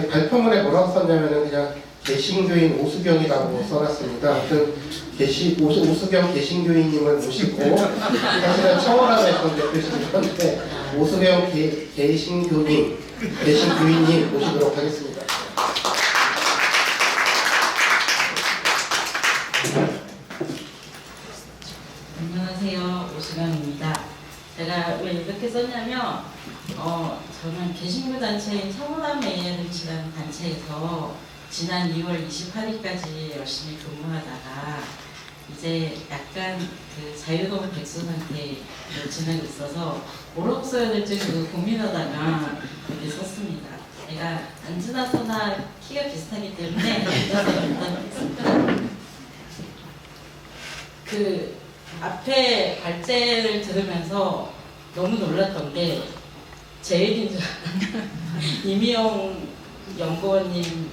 제 발표문에 뭐라고 썼냐면은 그냥 개신교인 오수경이라고 써놨습니다. 아무튼 오수경 개신교인님을 모시고 사실은 청원함에서 대표신 건데 오수경 개신교인님 모시도록 하겠습니다. 안녕하세요, 오수경입니다. 제가 왜 이렇게 썼냐면 저는 개신교 단체인 청원함AR이라는 단체에서 지난 2월 28일까지 열심히 근무하다가 이제 약간 그 자유로운 백수 상태로 지내고 있어서 뭐라고 써야 될지 고민하다가 이렇게 썼습니다. 제가 안지나서나 키가 비슷하기 때문에 그 앞에 발제를 들으면서 너무 놀랐던 게 제 얘기인 줄 이미영 연구원님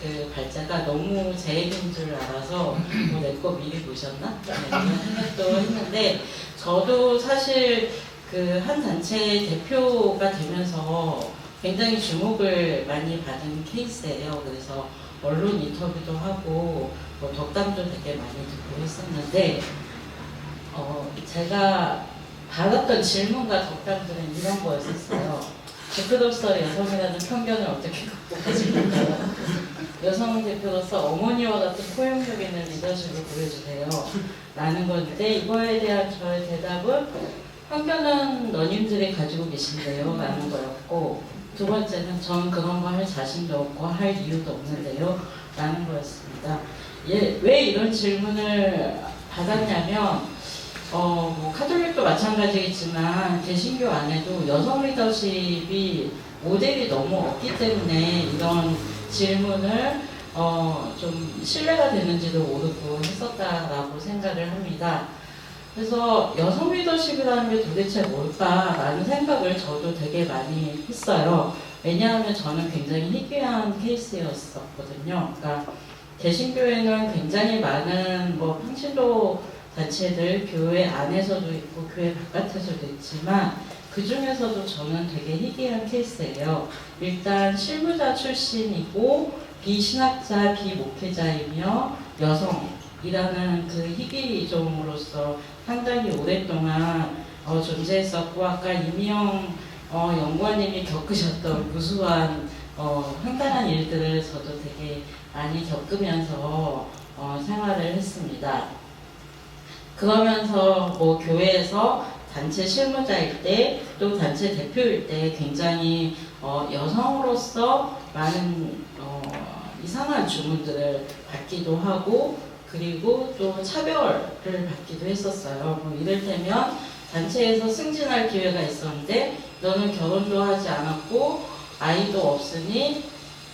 그 발자가 너무 제 얘기인 줄 알아서 뭐 내 거 미리 보셨나? 이런 생각도 했는데 저도 사실 그 한 단체의 대표가 되면서 굉장히 주목을 많이 받은 케이스예요. 그래서 언론 인터뷰도 하고 뭐 덕담도 되게 많이 듣고 했었는데 제가 받았던 질문과 덕담들은 이런 거였었어요. 대표로서 여성이라는 편견을 어떻게 극복하실까요? 여성 대표로서 어머니와 같은 포용력 있는 리더십을 보여주세요. 라는 건데 이거에 대한 저의 대답은 편견은 너님들이 가지고 계신데요. 라는 거였고 두 번째는 전 그런 거 할 자신도 없고 할 이유도 없는데요. 라는 거였습니다. 왜 이런 질문을 받았냐면 뭐 카톨릭도 마찬가지겠지만 개신교 안에도 여성 리더십이 모델이 너무 없기 때문에 이런 질문을 좀 신뢰가 되는지도 모르고 했었다라고 생각을 합니다. 그래서 여성 리더십이라는 게 도대체 뭘까라는 생각을 저도 되게 많이 했어요. 왜냐하면 저는 굉장히 희귀한 케이스였었거든요. 그러니까 개신교에는 굉장히 많은 뭐 평신도 단체들 교회 안에서도 있고 교회 바깥에서도 있지만 그 중에서도 저는 되게 희귀한 케이스예요. 일단 실무자 출신이고 비신학자, 비목회자이며 여성이라는 그 희귀종으로서 상당히 오랫동안 존재했었고 아까 이미영 연구원님이 겪으셨던 무수한 황당한 일들을 저도 되게 많이 겪으면서 생활을 했습니다. 그러면서 뭐 교회에서 단체 실무자일 때 또 단체 대표일 때 굉장히 여성으로서 많은 이상한 주문들을 받기도 하고 그리고 또 차별을 받기도 했었어요. 뭐 이를테면 단체에서 승진할 기회가 있었는데 너는 결혼도 하지 않았고 아이도 없으니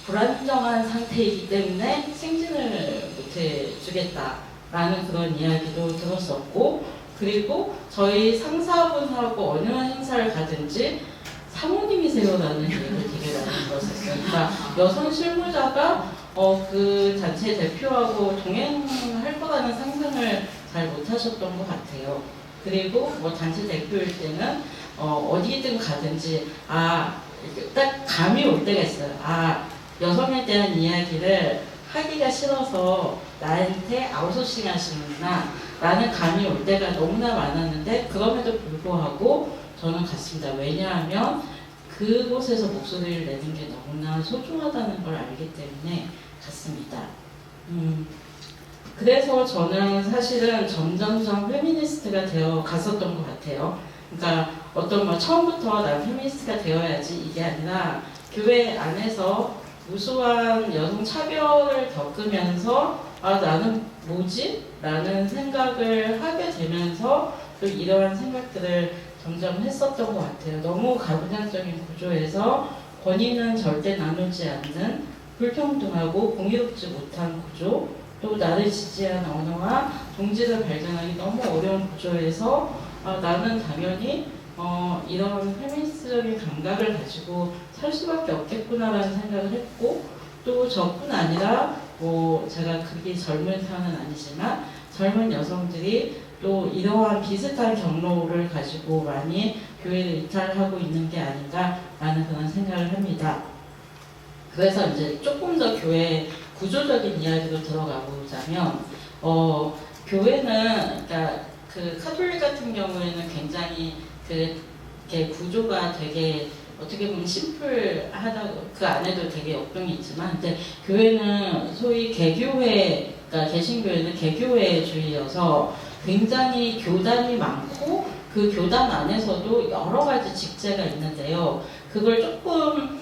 불안정한 상태이기 때문에 승진을 못 해주겠다라는 그런 이야기도 들었었고 그리고 저희 상사분하고 어느 행사를 가든지 사모님이세요라는 얘기를 되게 많이 들었었어요. 그러니까 여성 실무자가 그 단체 대표하고 동행할 거라는 상상을 잘 못하셨던 것 같아요. 그리고 뭐 단체 대표일 때는 어디든 가든지 딱 감이 올 때가 있어요. 여성에 대한 이야기를 하기가 싫어서 나한테 아웃소싱 하시는구나 라는 감이 올 때가 너무나 많았는데 그럼에도 불구하고 저는 갔습니다. 왜냐하면 그곳에서 목소리를 내는 게 너무나 소중하다는 걸 알기 때문에 갔습니다. 그래서 저는 사실은 점점점 페미니스트가 되어 갔었던 것 같아요. 그러니까 처음부터 난 페미니스트가 되어야지 이게 아니라 교회 안에서 무수한 여성 차별을 겪으면서 나는 뭐지? 라는 생각을 하게 되면서 또 이러한 생각들을 점점 했었던 것 같아요. 너무 가부장적인 구조에서 권위는 절대 나누지 않는 불평등하고 공의롭지 못한 구조 또 나를 지지하는 언어와 동지를 발견하기 너무 어려운 구조에서 나는 당연히 이런 페미니스트적인 감각을 가지고 살 수밖에 없겠구나라는 생각을 했고 또 저뿐 아니라 뭐 제가 그렇게 젊은 편은 아니지만 젊은 여성들이 또 이러한 비슷한 경로를 가지고 많이 교회를 이탈하고 있는 게 아닌가라는 그런 생각을 합니다. 그래서 이제 조금 더 교회 구조적인 이야기로 들어가 보자면, 교회는, 그러니까 그 카톨릭 같은 경우에는 굉장히 이렇게 구조가 되게 어떻게 보면 심플하다고, 그 안에도 되게 역동이 있지만, 근데 교회는 소위 개교회, 그러니까 개신교회는 개교회주의여서 굉장히 교단이 많고 그 교단 안에서도 여러 가지 직제가 있는데요. 그걸 조금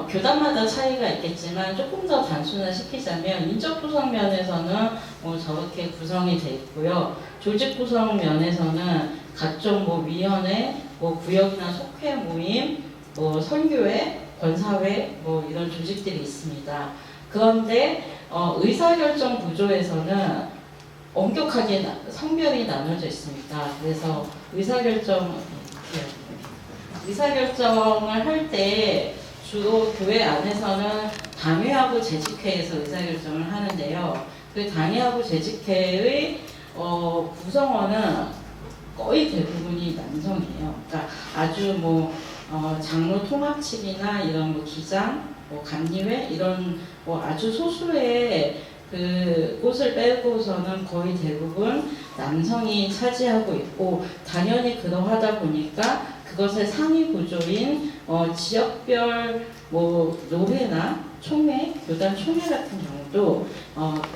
교단마다 차이가 있겠지만 조금 더 단순화시키자면 인적 구성 면에서는 저렇게 구성이 돼 있고요. 조직 구성 면에서는 각종 위원회, 구역이나 속회 모임, 선교회, 권사회 이런 조직들이 있습니다. 그런데 의사결정 구조에서는 엄격하게 성별이 나눠져 있습니다. 그래서 의사결정을 할 때 주로 교회 안에서는 당회하고 재직회에서 의사결정을 하는데요. 그 당회하고 재직회의 구성원은 거의 대부분이 남성이에요. 그러니까 아주 장로 통합측이나 이런 기장, 감리회 이런 아주 소수의 그 곳을 빼고서는 거의 대부분 남성이 차지하고 있고, 당연히 그러하다 보니까 그것의 상위 구조인 지역별 노회나 총회, 교단 총회 같은 경우도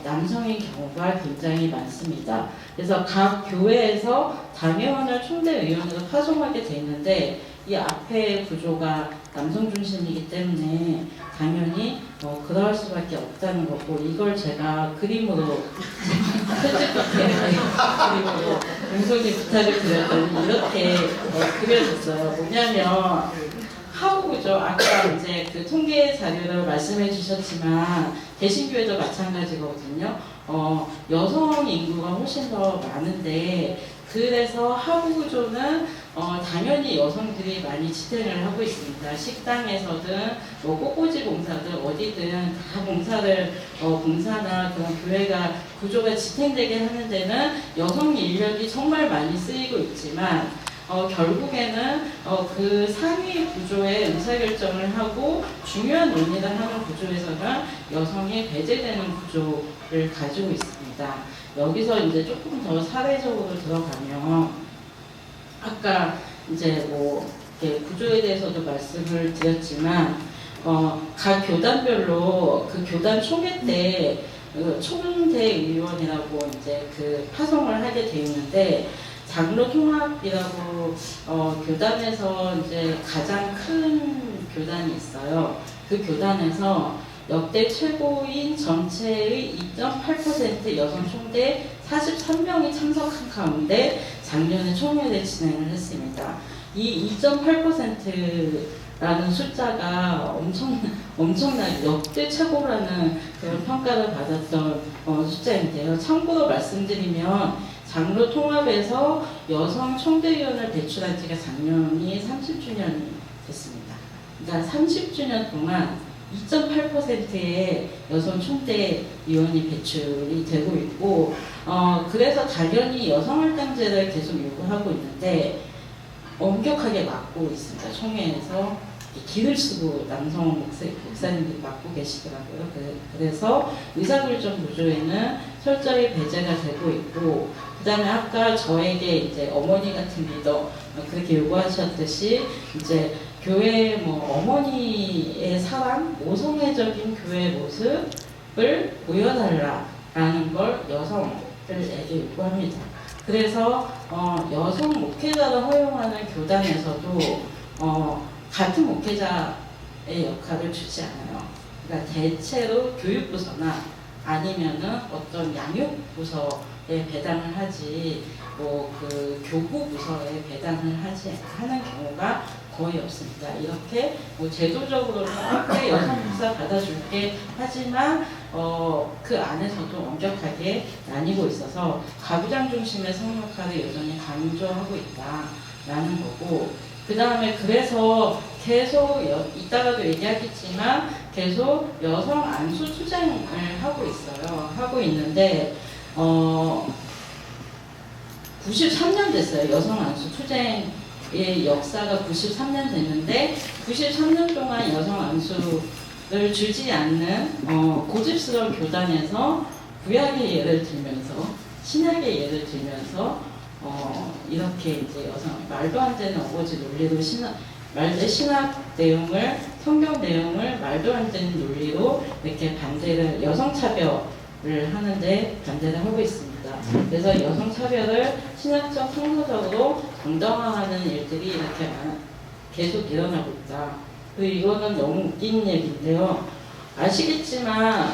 남성의 경우가 굉장히 많습니다. 그래서 각 교회에서 당회원을 총대의원으로 파송하게 돼 있는데, 이 앞에 구조가 남성 중심이기 때문에 당연히 그럴 수밖에 없다는 거고, 이걸 제가 그림으로 그림으로 공손히 부탁을 드렸더니 이렇게 그려졌어요. 뭐냐면 하부구조, 아까 이제 그 통계 자료를 말씀해 주셨지만 개신교회도 마찬가지거든요. 여성 인구가 훨씬 더 많은데, 그래서 하부구조는 당연히 여성들이 많이 지탱을 하고 있습니다. 식당에서든 꽃꽂이 봉사든 어디든 다 봉사나 그런 교회가 구조가 지탱되게 하는 데는 여성 인력이 정말 많이 쓰이고 있지만, 결국에는 그 상위 구조의 의사결정을 하고 중요한 논의를 하는 구조에서는 여성이 배제되는 구조를 가지고 있습니다. 여기서 이제 조금 더 사회적으로 들어가면, 아까 이제 구조에 대해서도 말씀을 드렸지만, 각 교단별로 그 교단 총회 때 총대의원이라고 이제 그 파송을 하게 돼 있는데, 장로 통합이라고 교단에서 이제 가장 큰 교단이 있어요. 그 교단에서 역대 최고인 전체의 2.8% 여성 총대 43명이 참석한 가운데 작년에 총회를 진행을 했습니다. 이 2.8%라는 숫자가 엄청나게 역대 최고라는 그런 평가를 받았던 숫자인데요. 참고로 말씀드리면 장로 통합에서 여성 총대위원을 배출한 지가 작년이 30주년이 됐습니다. 그러니까 30주년 동안 2.8%의 여성 총대위원이 배출이 되고 있고, 그래서 당연히 여성할당제를 계속 요구하고 있는데 엄격하게 막고 있습니다. 총회에서 기를 쓰고 남성 목사님들이 맡고 계시더라고요. 그래서 의사결정 구조에는 철저히 배제가 되고 있고, 그 다음에 아까 저에게 이제 어머니 같은 리더 그렇게 요구하셨듯이 이제 교회 어머니의 사랑, 모성애적인 교회의 모습을 보여달라라는 걸 여성들에게 요구합니다. 그래서 여성 목회자를 허용하는 교단에서도 같은 목회자의 역할을 주지 않아요. 그러니까 대체로 교육부서나 아니면은 어떤 양육부서에 배당을 하지, 그 교구부서에 배당을 하는 경우가 거의 없습니다. 이렇게 제도적으로는 꽤 여성 목사 받아줄게 하지만 그 안에서도 엄격하게 나뉘고 있어서 가부장 중심의 성역 역할을 여전히 강조하고 있다라는 거고, 그 다음에 그래서 계속 이따가도 얘기하겠지만 계속 여성 안수 투쟁을 하고 있어요. 하고 있는데 93년 됐어요. 여성 안수 투쟁의 역사가 93년 됐는데 93년 동안 여성 안수 주지 않는 고집스러운 교단에서 구약의 예를 들면서 신약의 예를 들면서 이렇게 이제 말도 안 되는 어거지 논리로 신학 내용을 성경 내용을 말도 안 되는 논리로 이렇게 반대를 여성 차별을 하는데 반대를 하고 있습니다. 그래서 여성 차별을 신학적 성서적으로 정당화하는 일들이 이렇게 계속 일어나고 있다. 그리고 이거는 너무 웃긴 얘기인데요. 아시겠지만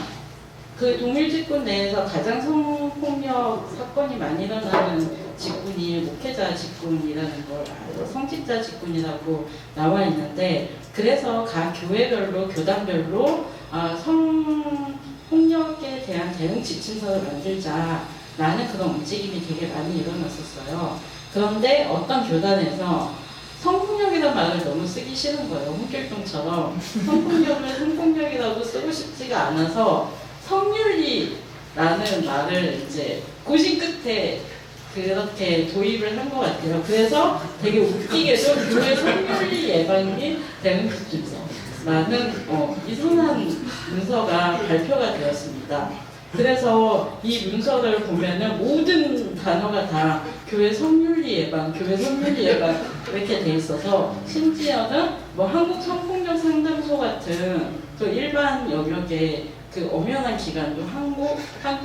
그 동일 직군 내에서 가장 성폭력 사건이 많이 일어나는 직군이 목회자 직군이라는 걸 알고 성직자 직군이라고 나와 있는데, 그래서 각 교회별로 교단별로 성폭력에 대한 대응 지침서를 만들자라는 그런 움직임이 되게 많이 일어났었어요. 그런데 어떤 교단에서 성폭력이라는 말을 너무 쓰기 싫은 거예요. 홍길동처럼 성폭력을 성폭력이라고 쓰고 싶지가 않아서 성윤리라는 말을 이제 고심 끝에 그렇게 도입을 한 것 같아요. 그래서 되게 웃기게도 교회 성윤리 예방이 대응 지침서라는 이상한 문서가 발표가 되었습니다. 그래서 이 문서를 보면은 모든 단어가 다 교회 성윤리 예방, 교회 성윤리 예방 이렇게 돼 있어서, 심지어는 뭐 한국 성폭력 상담소 같은 또 일반 영역의 그 엄연한 기관도 한국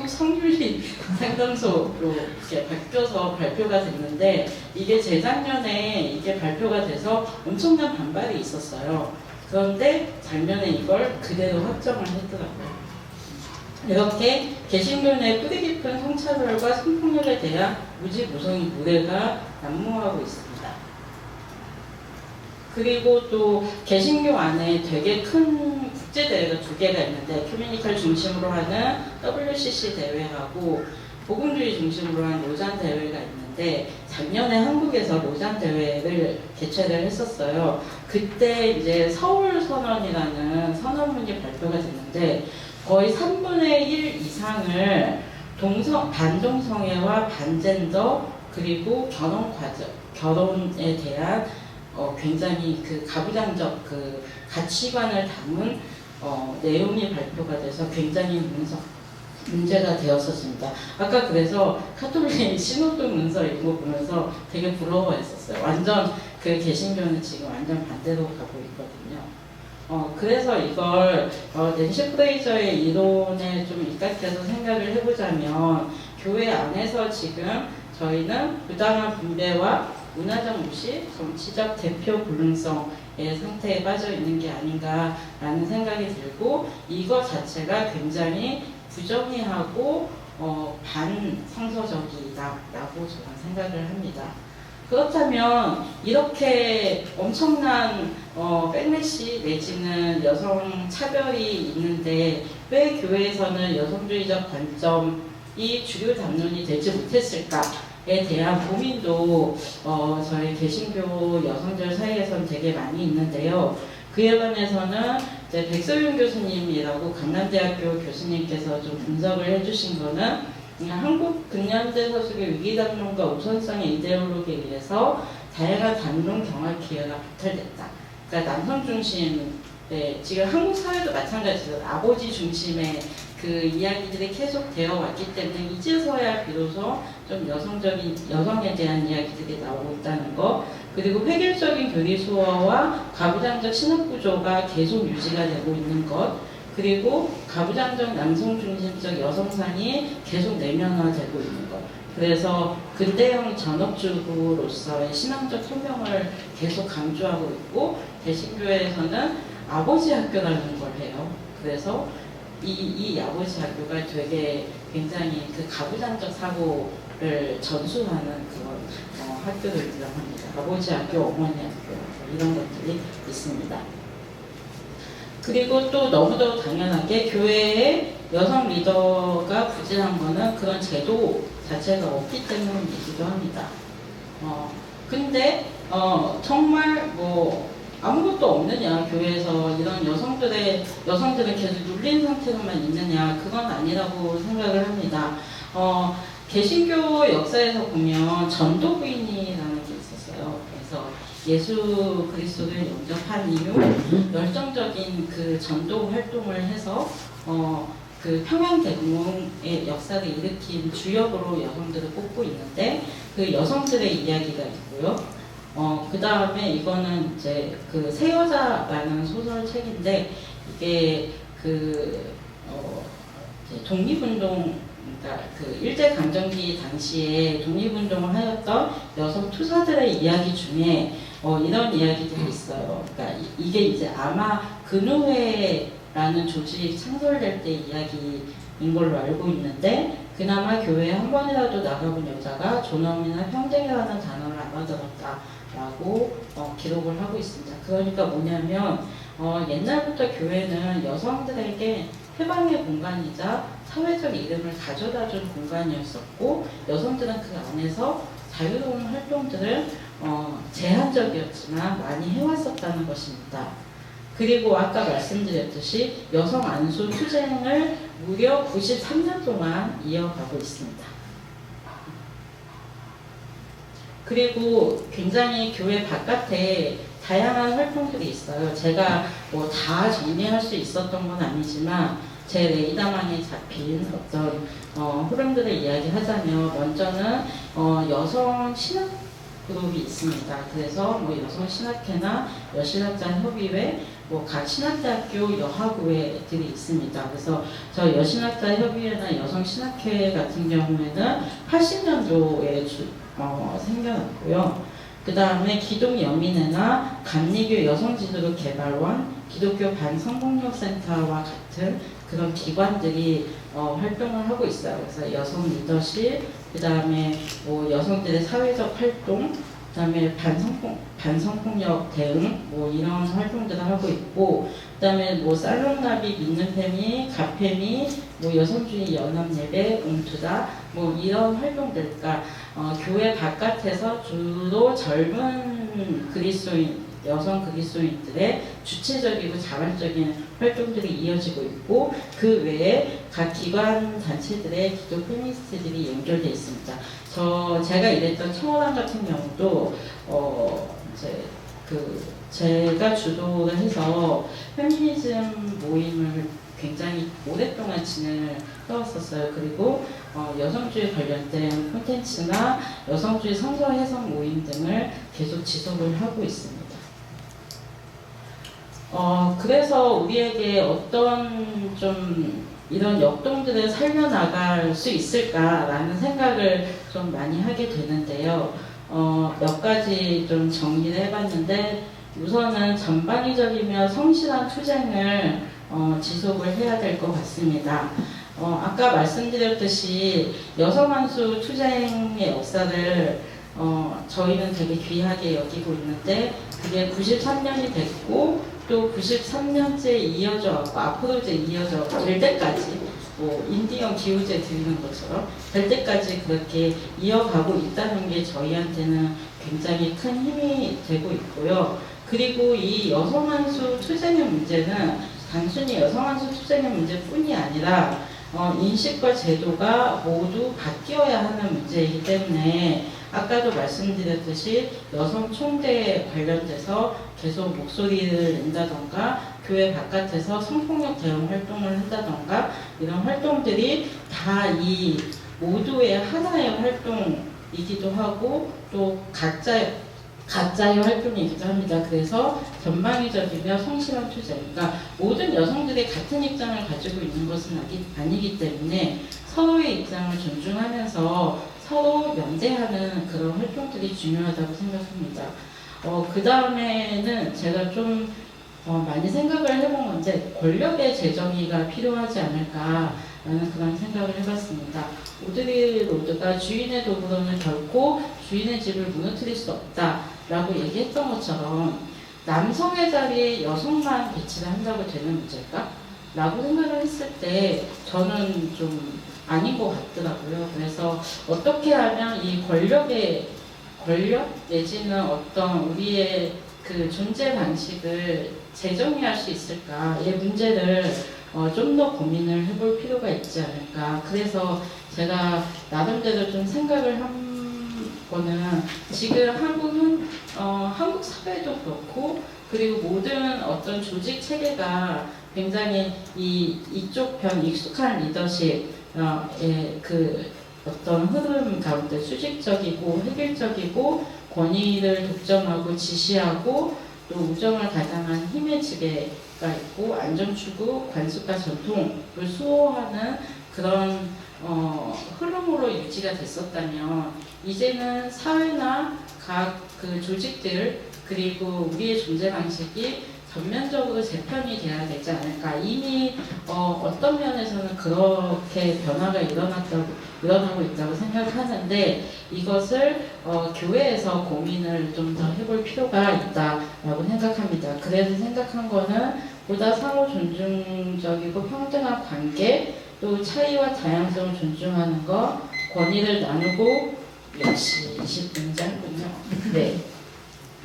성윤리 상담소로 이렇게 바뀌어서 발표가 됐는데, 이게 재작년에 이게 발표가 돼서 엄청난 반발이 있었어요. 그런데 작년에 이걸 그대로 확정을 했더라고요. 이렇게 개신교 내 뿌리 깊은 성차별과 성폭력에 대한 무지무성의 무례가 난무하고 있습니다. 그리고 또 개신교 안에 되게 큰 국제대회가 두 개가 있는데, 큐메니컬 중심으로 하는 WCC 대회하고 복음주의 중심으로 하는 로잔 대회가 있는데, 작년에 한국에서 로잔 대회를 개최를 했었어요. 그때 이제 서울 선언이라는 선언문이 발표가 됐는데, 거의 3분의 1 이상을 반동성애와 반젠더 그리고 결혼에 대한 굉장히 그 가부장적 그 가치관을 담은 내용이 발표가 돼서 굉장히 문제가 되었었습니다. 아까 그래서 카톨릭 신호도 문서 이런 거 보면서 되게 부러워했었어요. 완전 그 개신교는 지금 완전 반대로 가고 있거든요. 그래서 이걸 낸시 프레이저의 이론에 좀 입각해서 생각을 해보자면, 교회 안에서 지금 저희는 부당한 분배와 문화적 무시, 정치적 대표 불능성의 상태에 빠져 있는 게 아닌가라는 생각이 들고, 이거 자체가 굉장히 부정의하고 반성서적이다라고 저는 생각을 합니다. 그렇다면 이렇게 엄청난 백래시 내지는 여성 차별이 있는데 왜 교회에서는 여성주의적 관점이 주류 담론이 되지 못했을까에 대한 고민도 저희 개신교 여성들 사이에서는 되게 많이 있는데요. 그에 관해서는 이제 백소윤 교수님이라고 강남대학교 교수님께서 좀 분석을 해주신 거는, 한국 근현대 서술의 위기담론과 우선성의 이데올로기에 의해서 다양한 담론 경학 기회가 박탈됐다. 그러니까 남성 중심의, 지금 한국 사회도 마찬가지로 아버지 중심의 그 이야기들이 계속 되어 왔기 때문에 이제서야 비로소 좀 여성에 대한 이야기들이 나오고 있다는 거, 그리고 획일적인 교리 수어와 가부장적 신학 구조가 계속 유지가 되고 있는 것, 그리고 가부장적 남성 중심적 여성상이 계속 내면화되고 있는 것. 그래서 근대형 전업주부로서의 신앙적 소명을 계속 강조하고 있고, 개신교회에서는 아버지 학교라는 걸 해요. 그래서 이 아버지 학교가 되게 굉장히 그 가부장적 사고를 전수하는 그런 학교들이라고 합니다. 아버지 학교, 어머니 학교 이런 것들이 있습니다. 그리고 또 너무도 당연하게 교회에 여성 리더가 부진한 거는 그런 제도 자체가 없기 때문이기도 합니다. 근데 정말 뭐 아무것도 없느냐, 교회에서 이런 여성들은 계속 눌린 상태로만 있느냐, 그건 아니라고 생각을 합니다. 개신교 역사에서 보면 전도부인이라는 게 있었어요. 그래서 예수 그리스도를 영접한 이후 열정적인 그 전도 활동을 해서 그 평양대공의 역사를 일으킨 주역으로 여성들을 꼽고 있는데 그 여성들의 이야기가 있고요. 그 다음에 이거는 이제 그 새 여자라는 소설책인데 이게 그 이제 독립운동, 그러니까 그 일제강점기 당시에 독립운동을 하였던 여성 투사들의 이야기 중에 이런 이야기들이 있어요. 그러니까 이게 이제 아마 근우회라는 조직이 창설될 때 이야기인 걸로 알고 있는데 그나마 교회에 한 번이라도 나가본 여자가 존엄이나 평등이라는 단어를 알아들었다라고 기록을 하고 있습니다. 그러니까 뭐냐면 옛날부터 교회는 여성들에게 해방의 공간이자 사회적 이름을 가져다준 공간이었었고 여성들은 그 안에서 자유로운 활동들을 제한적이었지만 많이 해왔었다는 것입니다. 그리고 아까 말씀드렸듯이 여성 안수 투쟁을 무려 93년 동안 이어가고 있습니다. 그리고 굉장히 교회 바깥에 다양한 활동들이 있어요. 제가 뭐 다 정리할 수 있었던 건 아니지만 제 레이더망에 잡힌 어떤 흐름들을 이야기하자면 먼저는 여성 신학 그룹이 있습니다. 그래서 뭐 여성 신학회나 여신학자 협의회, 뭐 각 신학대학교 여하구회들이 있습니다. 그래서 저 여신학자 협의회나 여성 신학회 같은 경우에는 80년도에 생겨났고요. 그 다음에 기독여민회나 감리교 여성지도로 개발원, 기독교 반성폭력센터와 같은 그런 기관들이 활동을 하고 있어요. 그래서 여성 리더십, 그 다음에 뭐 여성들의 사회적 활동, 그 다음에 반성폭력 대응, 뭐 이런 활동들을 하고 있고, 그 다음에 뭐 살롱나비, 믿는패미, 가패미, 뭐 여성주의 연합예배, 웅투다, 뭐 이런 활동들, 그러니까 교회 바깥에서 주로 젊은 그리스도인, 여성 그리스도인들의 주체적이고 자발적인 활동들이 이어지고 있고 그 외에 각 기관 단체들의 기독 페미니스트들이 연결되어 있습니다. 제가 일했던 청원항 같은 경우도 이제 제가 주도를 해서 페미니즘 모임을 굉장히 오랫동안 진행을 해왔었어요. 그리고 여성주의 관련된 콘텐츠나 여성주의 성서 해석 모임 등을 계속 지속을 하고 있습니다. 그래서 우리에게 어떤 좀 이런 역동들을 살려나갈 수 있을까라는 생각을 좀 많이 하게 되는데요. 몇 가지 좀 정리를 해봤는데 우선은 전방위적이며 성실한 투쟁을 지속을 해야 될 것 같습니다. 아까 말씀드렸듯이 여성한수 투쟁의 역사를 저희는 되게 귀하게 여기고 있는데 그게 93년이 됐고 또 93년째 이어져 왔고 앞으로 이제 이어져 될 때까지 뭐 인디언 기후제 드리는 것처럼 될 때까지 그렇게 이어가고 있다는 게 저희한테는 굉장히 큰 힘이 되고 있고요. 그리고 이 여성한수 투쟁의 문제는 단순히 여성한수 투쟁의 문제뿐이 아니라 인식과 제도가 모두 바뀌어야 하는 문제이기 때문에 아까도 말씀드렸듯이 여성 총대에 관련돼서 계속 목소리를 낸다던가 교회 바깥에서 성폭력 대응 활동을 한다던가 이런 활동들이 다 이 모두의 하나의 활동이기도 하고 또 각자의 활동이기도 합니다. 그래서 전방위적이며 성실한 투쟁, 그러니까 모든 여성들이 같은 입장을 가지고 있는 것은 아니기 때문에 서로의 입장을 존중하면서 서로 연대하는 그런 활동들이 중요하다고 생각합니다. 그 다음에는 제가 좀 많이 생각을 해본 건데 권력의 재정의가 필요하지 않을까라는 그런 생각을 해봤습니다. 오드리 로드가 주인의 도구로는 결코 주인의 집을 무너뜨릴 수 없다라고 얘기했던 것처럼 남성의 자리에 여성만 배치를 한다고 되는 문제일까? 라고 생각을 했을 때 저는 좀 아닌 것 같더라고요. 그래서 어떻게 하면 이 권력 내지는 어떤 우리의 그 존재 방식을 재정의할 수 있을까의 문제를 좀 더 고민을 해볼 필요가 있지 않을까. 그래서 제가 나름대로 좀 생각을 거는 지금 한국 사회도 그렇고 그리고 모든 어떤 조직 체계가 굉장히 이쪽 편 익숙한 리더십의 그 어떤 흐름 가운데 수직적이고 획일적이고 권위를 독점하고 지시하고 또 우정을 가장한 힘의 지배가 있고 안정추구, 관습과 전통을 수호하는 그런 흐름으로 유지가 됐었다면 이제는 사회나 각 그 조직들 그리고 우리의 존재 방식이 전면적으로 재편이 돼야 되지 않을까. 이미 어떤 면에서는 그렇게 변화가 일어나고 있다고 생각하는데 이것을 교회에서 고민을 좀 더 해볼 필요가 있다라고 생각합니다. 그래서 생각한 거는 보다 상호 존중적이고 평등한 관계, 또 차이와 다양성을 존중하는 것, 권위를 나누고 역시 20분이 짧군요. 네.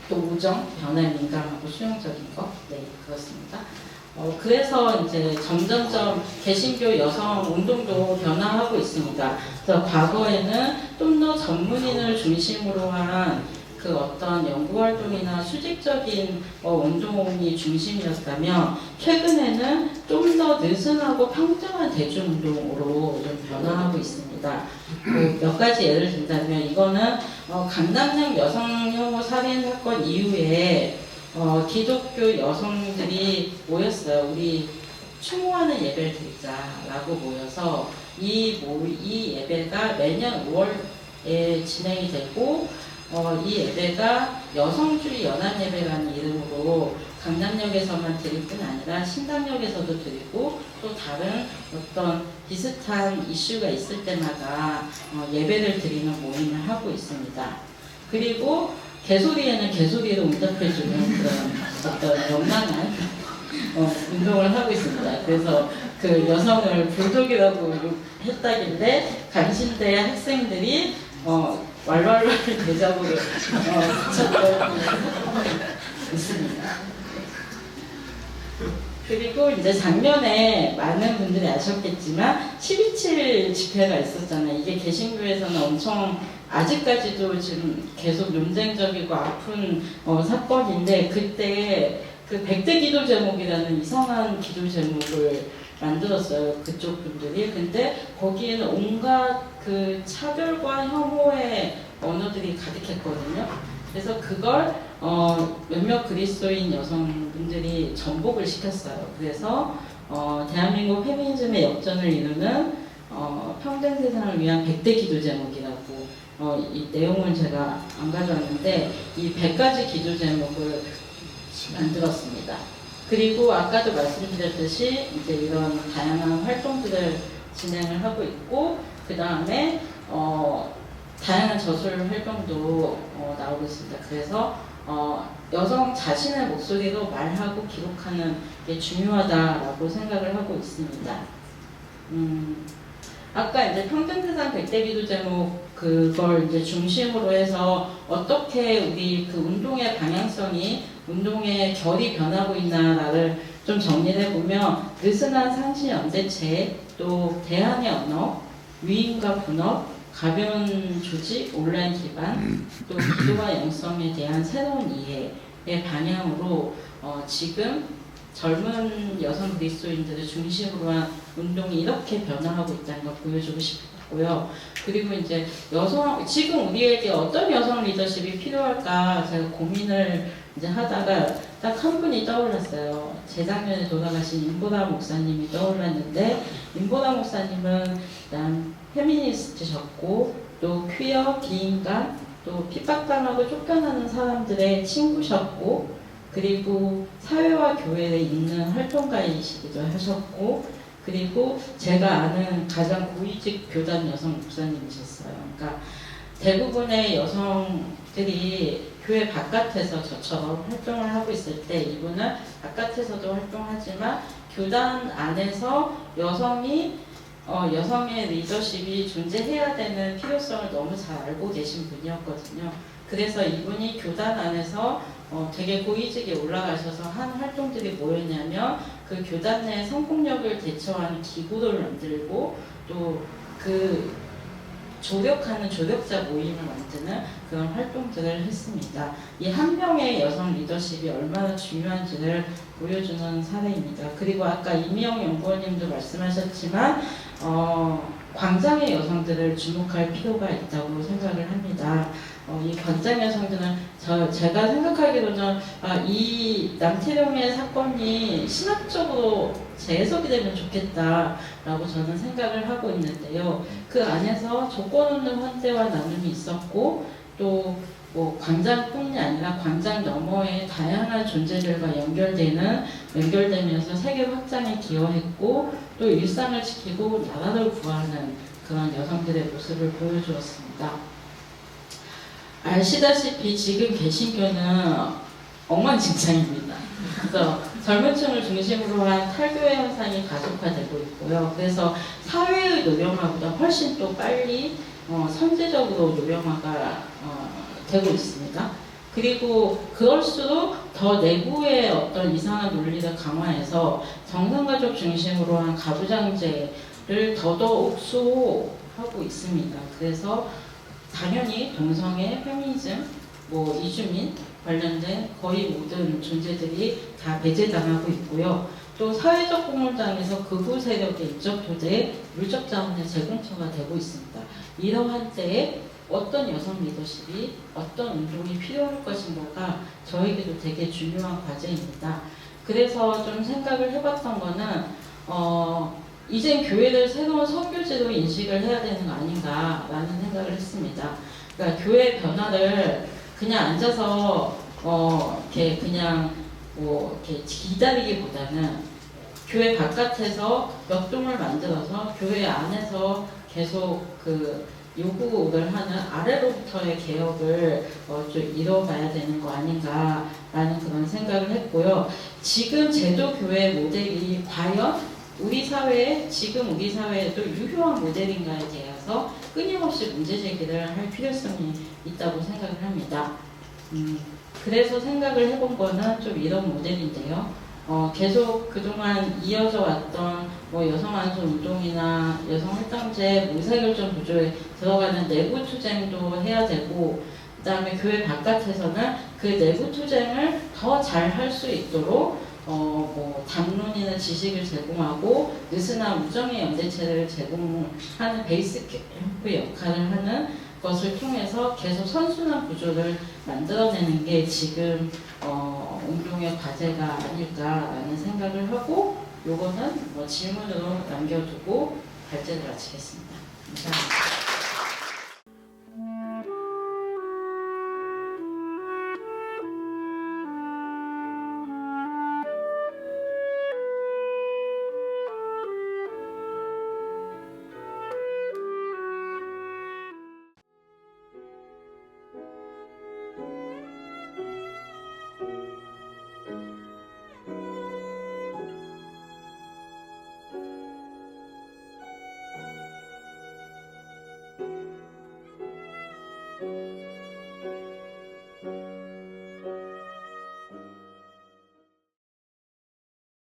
또 우정, 변화에 민감하고 수용적인 것. 네, 그렇습니다. 그래서 이제 점점점 개신교 여성 운동도 변화하고 있습니다. 그래서 과거에는 좀 더 전문인을 중심으로 한 그 어떤 연구 활동이나 수직적인 운동이 중심이었다면 최근에는 좀 더 느슨하고 평등한 대중운동으로 좀 변화하고 있습니다. 몇 가지 예를 든다면 이거는 강남역 여성혐오 살인 사건 이후에 기독교 여성들이 모였어요. 우리 추모하는 예배를 드리자라고 모여서 이 예배가 매년 5월에 진행이 되고 이 예배가 여성주의 연합예배라는 이름으로 강남역에서만 드릴 뿐 아니라 신당역에서도 드리고 또 다른 어떤 비슷한 이슈가 있을 때마다 예배를 드리는 모임을 하고 있습니다. 그리고 개소리에는 개소리로 응답해주는 그런 어떤 영란한 운동을 하고 있습니다. 그래서 그 여성을 불독이라고 했다길래 강신대 학생들이 왈왈왈 대자보를 붙였던 있습니다. 그리고 이제 작년에 많은 분들이 아셨겠지만 12.7 집회가 있었잖아요. 이게 개신교에서는 엄청 아직까지도 지금 계속 논쟁적이고 아픈 사건인데 그때 그 100대 기도 제목이라는 이상한 기도 제목을 만들었어요. 그쪽 분들이. 근데 거기에는 온갖 그 차별과 혐오의 언어들이 가득했거든요. 그래서 그걸 몇몇 그리스도인 여성분들이 전복을 시켰어요. 그래서 대한민국 페미니즘의 역전을 이루는 평등 세상을 위한 100대 기도 제목이라고 이 내용은 제가 안 가져왔는데 이 100가지 기도 제목을 만들었습니다. 그리고 아까도 말씀드렸듯이 이제 이런 다양한 활동들을 진행을 하고 있고 그 다음에 다양한 저술 활동도 나오고 있습니다. 그래서 여성 자신의 목소리로 말하고 기록하는 게 중요하다라고 생각을 하고 있습니다. 아까 이제 평등세상 100대 기도 제목 그걸 이제 중심으로 해서 어떻게 우리 그 운동의 방향성이 운동의 결이 변하고 있나를 좀 정리를 해보면 느슨한 상시 연대체, 또 대항의 언어, 위임과 분업, 가변 조직, 온라인 기반, 또 기도와 영성에 대한 새로운 이해의 방향으로 지금 젊은 여성 그리스도인들을 중심으로 한 운동이 이렇게 변화하고 있다는 걸 보여주고 싶고요. 그리고 이제 지금 우리에게 어떤 여성 리더십이 필요할까 제가 고민을 이제 하다가 딱 한 분이 떠올랐어요. 재작년에 돌아가신 임보라 목사님이 떠올랐는데 임보라 목사님은 일단 페미니스트셨고 또 퀴어, 비인간, 또 핍박당하고 쫓겨나는 사람들의 친구셨고 그리고 사회와 교회에 있는 활동가이시기도 하셨고 그리고 제가 아는 가장 고위직 교단 여성 목사님이셨어요. 그러니까 대부분의 여성들이 교회 바깥에서 저처럼 활동을 하고 있을 때 이분은 바깥에서도 활동하지만 교단 안에서 여성의 리더십이 존재해야 되는 필요성을 너무 잘 알고 계신 분이었거든요. 그래서 이분이 교단 안에서 되게 고위직에 올라가셔서 한 활동들이 뭐였냐면 그 교단 내 성폭력을 대처하는 기구를 만들고 또 그 조력하는 조력자 모임을 만드는 그런 활동들을 했습니다. 이 한 명의 여성 리더십이 얼마나 중요한지를 보여주는 사례입니다. 그리고 아까 이미영 연구원님도 말씀하셨지만 광장의 여성들을 주목할 필요가 있다고 생각을 합니다. 이 광장 여성들은 제가 생각하기로는 이 남태령의 사건이 신학적으로 재해석이 되면 좋겠다라고 저는 생각을 하고 있는데요. 그 안에서 조건 없는 환대와 나눔이 있었고 또 뭐 광장뿐이 아니라 광장 너머의 다양한 존재들과 연결되면서 세계 확장에 기여했고 또 일상을 지키고 나라를 구하는 그런 여성들의 모습을 보여주었습니다. 아시다시피 지금 개신교는 엉망진창입니다. 그래서 젊은 층을 중심으로 한 탈교회 현상이 가속화되고 있고요. 그래서 사회의 노령화보다 훨씬 또 빨리 선제적으로 노령화가 되고 있습니다. 그리고 그럴수록 더 내부의 어떤 이상한 논리를 강화해서 정상가족 중심으로 한 가부장제를 더더욱 수호하고 있습니다. 그래서 당연히 동성애, 페미니즘, 뭐 이주민 관련된 거의 모든 존재들이 다 배제당하고 있고요. 또 사회적 공론장에서 극우 세력의 인적 토대, 물적 자원의 제공처가 되고 있습니다. 이러한 때에 어떤 여성 리더십이 어떤 운동이 필요할 것인가가 저에게도 되게 중요한 과제입니다. 그래서 좀 생각을 해봤던 거는 이젠 교회를 새로운 선교지로 인식을 해야 되는 거 아닌가라는 생각을 했습니다. 그러니까 교회 변화를 그냥 앉아서 이렇게 그냥 뭐 이렇게 기다리기보다는 교회 바깥에서 역동을 만들어서 교회 안에서 계속 그 요구를 하는 아래로부터의 개혁을 좀 이뤄가야 되는 거 아닌가라는 그런 생각을 했고요. 지금 제도교회 모델이 과연 우리 사회에 지금 우리 사회에도 유효한 모델인가에 대해서 끊임없이 문제 제기를 할 필요성이 있다고 생각을 합니다. 그래서 생각을 해본 거는 좀 이런 모델인데요. 계속 그동안 이어져 왔던 뭐 여성안전 운동이나 여성활동제 의사결정 구조에 들어가는 내부 투쟁도 해야 되고, 그 다음에 교회 바깥에서는 그 내부 투쟁을 더 잘 할 수 있도록 뭐 담론이나 지식을 제공하고 느슨한 우정의 연대체를 제공하는 베이스 캠프 역할을 하는 것을 통해서 계속 선순환 구조를 만들어내는 게 지금 운동의 과제가 아닐까라는 생각을 하고, 요거는 뭐 질문으로 남겨두고 발제를 마치겠습니다. 감사합니다.